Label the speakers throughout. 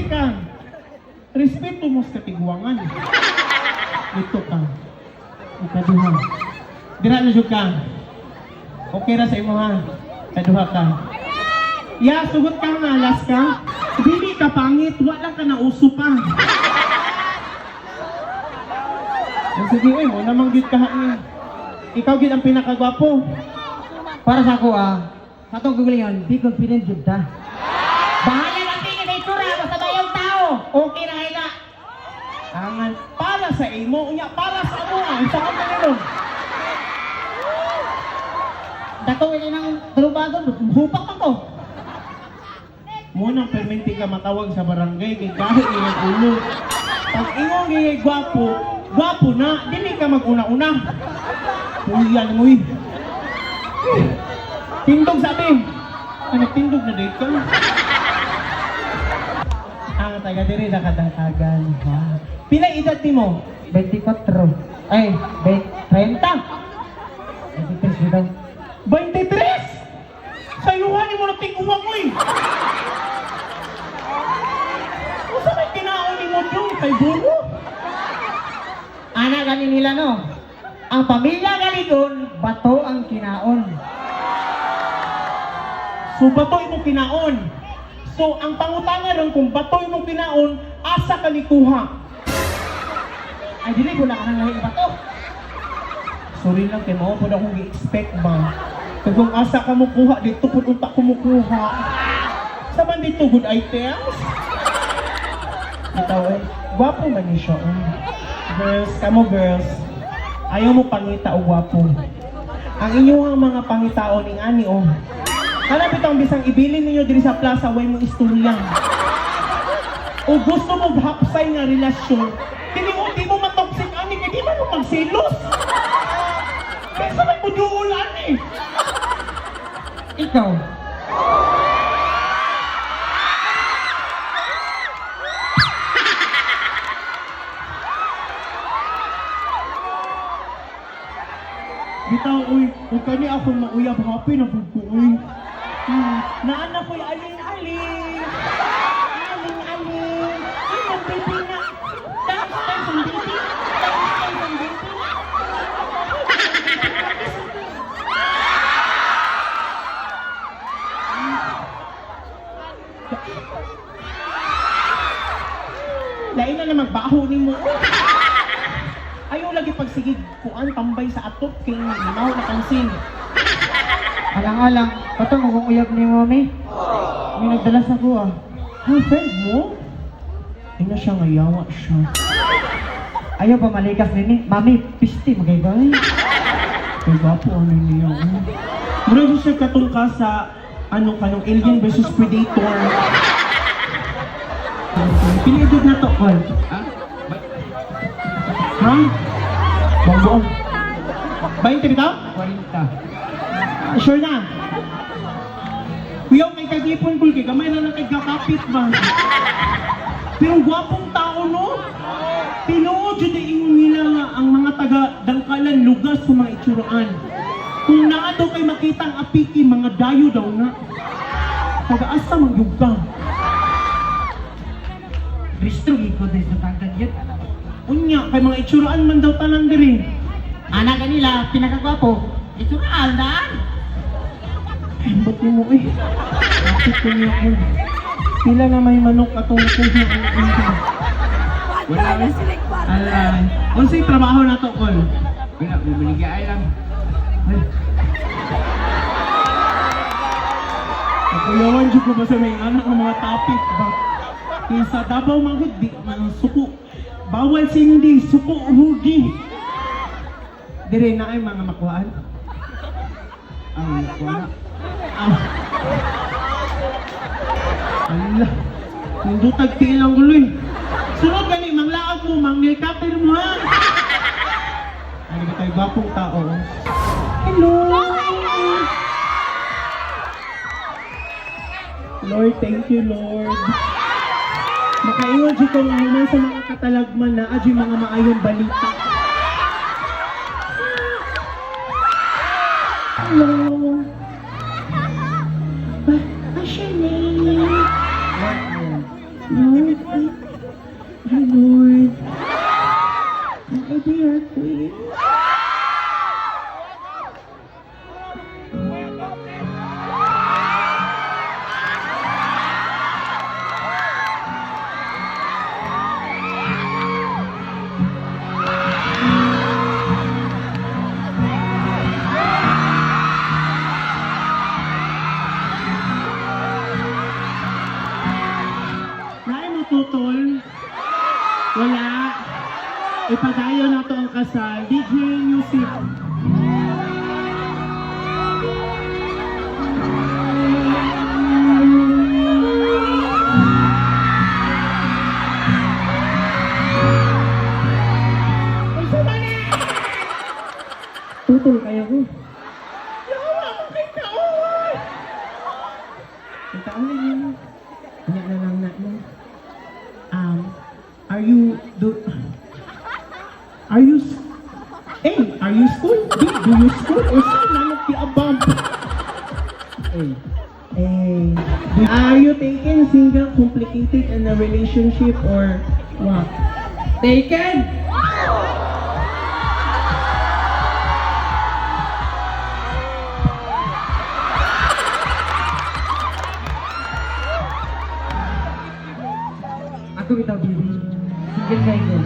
Speaker 1: ka. Respeto mo sa tigwangan. Ito ka. Ikaduha. Dira na jud ka. Okay ra sa imo ha. Kaduha ka. Ya, sugot ka nga, alas ka. Dili ka pangit, wala ka na uso pa. Sige, mo namang gid ka ha. Ikaw gid ang pinakagwapo.
Speaker 2: Para sa ako sa itong gugulingon, di confident yun ta.
Speaker 3: Bahala lang tingin na itura, basta ba yung tao? Okay na kayo na.
Speaker 1: Angan, para sa imo, unya, para sa amo ang isa ka kanilong.
Speaker 3: Dato ini nang trubagon, hupak pa ko.
Speaker 1: Munang perminti ka matawag sa barangay, kay kahit iyong ulo. Pag ingong iyong gwapo, gwapo na, dili ka mag-una-una. Uyan mo eh. Tindog sabi. Nagtindog na date ka. Ang taga diri na kadangkagan. Pila edad ni mo?
Speaker 2: 24. Ay, 30. 23 dito.
Speaker 1: 23! Sayuhan mo na tingumang mo eh. Usa may kinaon ni mo doon kay Buro?
Speaker 2: Ana gani nila no. Ang pamilya galigon, bato ang kinaon.
Speaker 1: So batoy mo kinaon. So ang pangutangan ron kung batoy mo kinaon, asa ka ni kuha?
Speaker 2: Ay, dili ko lang ang lahi bato.
Speaker 1: Sorry lang kay mo, pwede akong i-expect ba? Kaya kung asa ka mo kuha, dito po unta ko mo kuha. Saman dito, good items? Ikaw eh, gwapo man ni siya. Girls, kamo girls, ayaw mo pangita o gwapo. Ang inyong mga pangitaon ning ani o. Hanap itong bisang ibilin ninyo diri sa plaza, way mo istorya. O gusto mo hapsay nga relasyon, di mo matoxic ani, kaya di man mo magsilos. Kaysa may muduulan eh.
Speaker 2: Ikaw.
Speaker 1: Bitaw, uy, huwag ka niya akong mauyab, happy na po ko, uy. Naanak ko'y aling-aling. Aling-aling. Ay, ang baby na. Tapos tayo sa baby. Tapos tayo sa baby. Lain na na magbaho ni mo. Ayaw lagi pagsigig kuan tambay sa atop kay limaw na pansin.
Speaker 2: Alang-alang, bato mo kung uyab ni mami. May nagdala sa ko
Speaker 1: Ang friend mo? Ay na siya ngayawa siya.
Speaker 2: Ayaw pa malikas nini. Mami, pisti magay-gay.
Speaker 1: Ay gapo ano niya. Mura siya katungka sa kanong Alien versus Predator. Pinidod na to, Col. Ha? Bongboong. 20 bitaw?
Speaker 2: 40.
Speaker 1: Sure na? Kuya, may kagipon kul kay gamay na lang kay kakapit ba? Pero gwapong tao no? Tinuod jud ingon nila nga ang mga taga Dangkalan lugas sa mga itsuraan. Kung naa daw kay makita ang apiki, mga dayo daw na. Taga-asa mangyug ka.
Speaker 2: Ristro, ikaw din sa tangkad yun.
Speaker 1: Unya, kay mga itsuraan man daw tanan diri.
Speaker 2: Anak kanila, pinakagwapo. Ito na, Aldan.
Speaker 1: Ba't mo eh? Bakit ko niya ko? Pila na may manok atong kuha ang ito.
Speaker 4: Wala na sila.
Speaker 1: Alay. Unsay trabaho na to, Col?
Speaker 4: Wala, bumiligay lang.
Speaker 1: Ay. Nakuyawan dyan ko ba sa may anak ng mga topic ba? Kaysa Davao Manghud, di man suko. Bawal sindi, suko hugi. Dire na ay mga makuhaan.
Speaker 4: Ang wala.
Speaker 1: Allah. Nindutag tilang guloy. Sunod gani, manglaag mo, mangnilkater mo ha. Ay, hindi tayo bapong tao. Hello! Lord, thank you, Lord. Makaiwan dyan kong naman sa mga katalagman na adyo mga maayong balita. Hello! What's your name? Lord, Ipadayo na to ang kasal. DJ Music.
Speaker 2: Tutol kayo ko.
Speaker 1: Yawa mo kay Kaoy! Kay Kaoy yun. Kanya na lang na mo. Are you are you school? Do you school? Or saan naman ti abam? Are you taken single, complicated in a relationship or what?
Speaker 2: Taken! Ako bitaw, baby. Single kayo ko.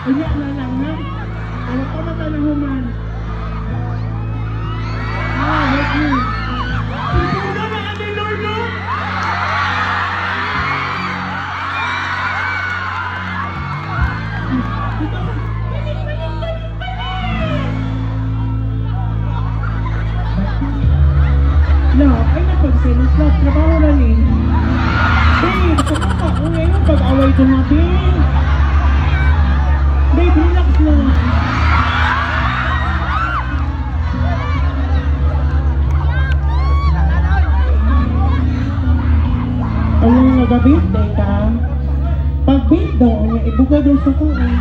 Speaker 1: Kanya na lang na. Ano pa matanahuman? Help me. Tulungan na kami, Lord, no? Love, ay napagselos, love, trabaho na rin. Babe, kumaka ko ngayon pag-away ko natin. Babe, relax lang. Ano nga nagabit, teka? Pag-bait daw, niya ibuga daw sa ko eh.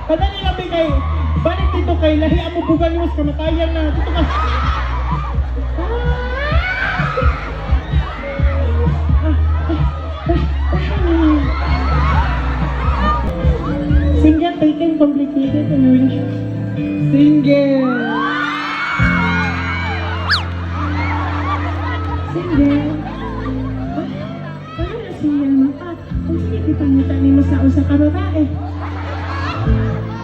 Speaker 1: Padali lang bigay. Balik dito kay lahi amo bugal news kamatayan na. Dito ka. Single, taken, complicated, and relationship.
Speaker 2: Single!
Speaker 1: Single. Paano na single mo pa? Kung sige, kitang-kita ni mo sa usa ka babae.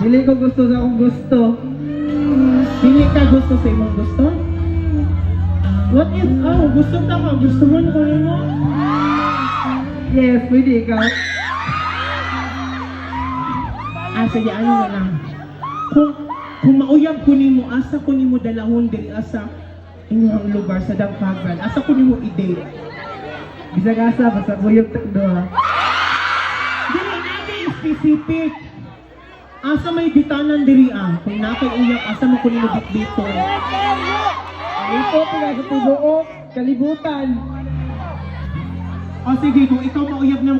Speaker 2: Dili ko gusto sa akong gusto.
Speaker 1: Pili ka gusto sa imong gusto? What if, gusto ka ka, gusto mo na mo?
Speaker 2: Yes, pwede ikaw.
Speaker 1: Sige, ano na lang. Kung mauyab ko nimo, asa ko nimo dalahon diri asa inyong lugar sa Dagpagan. Asa ko nimo i-date.
Speaker 2: Bisag asa, basta buyog takdo ha.
Speaker 1: Dili natin specific. Asa may bitanan diri kung nakay uyab, asa mo ko nimo bitbiton.
Speaker 2: Ito, pila sa tibuok, kalibutan.
Speaker 1: Sige, kung ikaw mauyab nang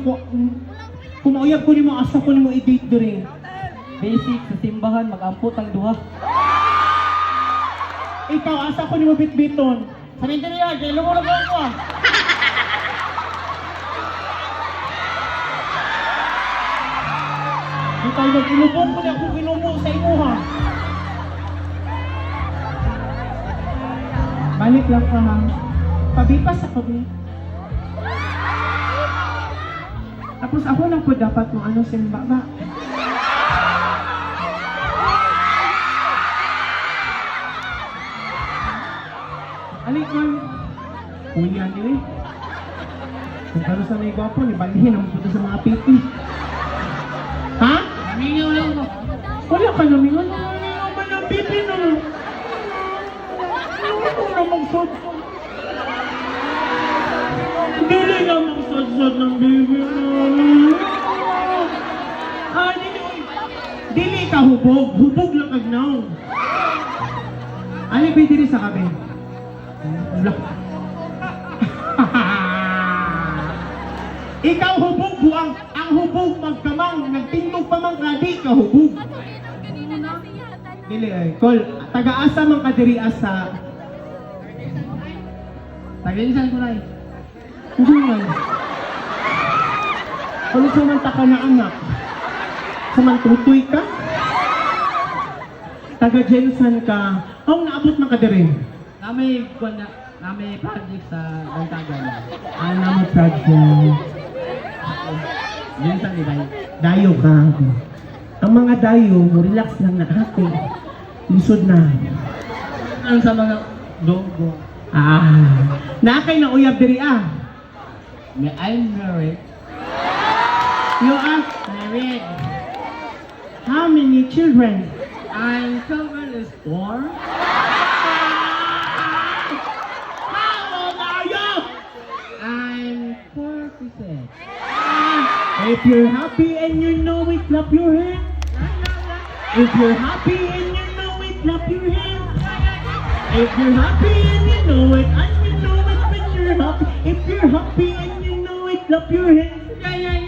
Speaker 1: kung mauyab ko nimo, asa ko nimo i-date diri.
Speaker 2: Basic sa simbahan, mag-ampot ang duha.
Speaker 1: Ikaw, asa ko nimo bitbiton.
Speaker 3: Sa Mindanao, kaya lumulubog ko ah.
Speaker 1: Ikaw, nag-ilubong ko na akong inumo sa imo ha. Balik lang ka ha. Pabipas ako eh. Tapos ako lang po dapat mo ano simba ba? Alik man. Kuya niyo eh. Kung kano sa may gwapo, nibalihin ang puto sa mga pipi. Ha?
Speaker 3: Namingaw lang ko.
Speaker 1: Wala ka namingaw. Namingaw man ang pipi no. Ano na magsod-sod? Dili na magsod-sod ng baby mo. Dili ka hubog. Hubog lang agnaw. Ano ba diri sa kabe? Wala. Ikaw hubog buang. Ang hubog magkamang. Nagtindog pa man ka. Di ka hubog. Dili ay. Kol, taga-asa man ka diri asa.
Speaker 4: Taga-insan ko na eh.
Speaker 1: Hindi man. Ano samanta ka na anak? Samantutoy ka? Taga-Jensen ka. Ang naabot man ka dire?
Speaker 4: Nami project sa Bantagan.
Speaker 1: Ano mo project?
Speaker 4: Yun sa nilay.
Speaker 1: Dayo ka. Ang mga dayo, relax lang na ate. Lisod na.
Speaker 4: Ano sa mga dogo?
Speaker 1: Nakay na uyab diri ah.
Speaker 4: May I'm married.
Speaker 1: You are
Speaker 4: Married.
Speaker 1: how many children?
Speaker 4: I'm covered is 4.
Speaker 1: How old are you?
Speaker 4: I'm 46.
Speaker 1: If you're happy and you know it, clap your hands. If you're happy and you know it, clap your hands. If you're happy and you know it, and you know it when you're happy. If you're happy and you know it, clap your hands.
Speaker 4: Yeah.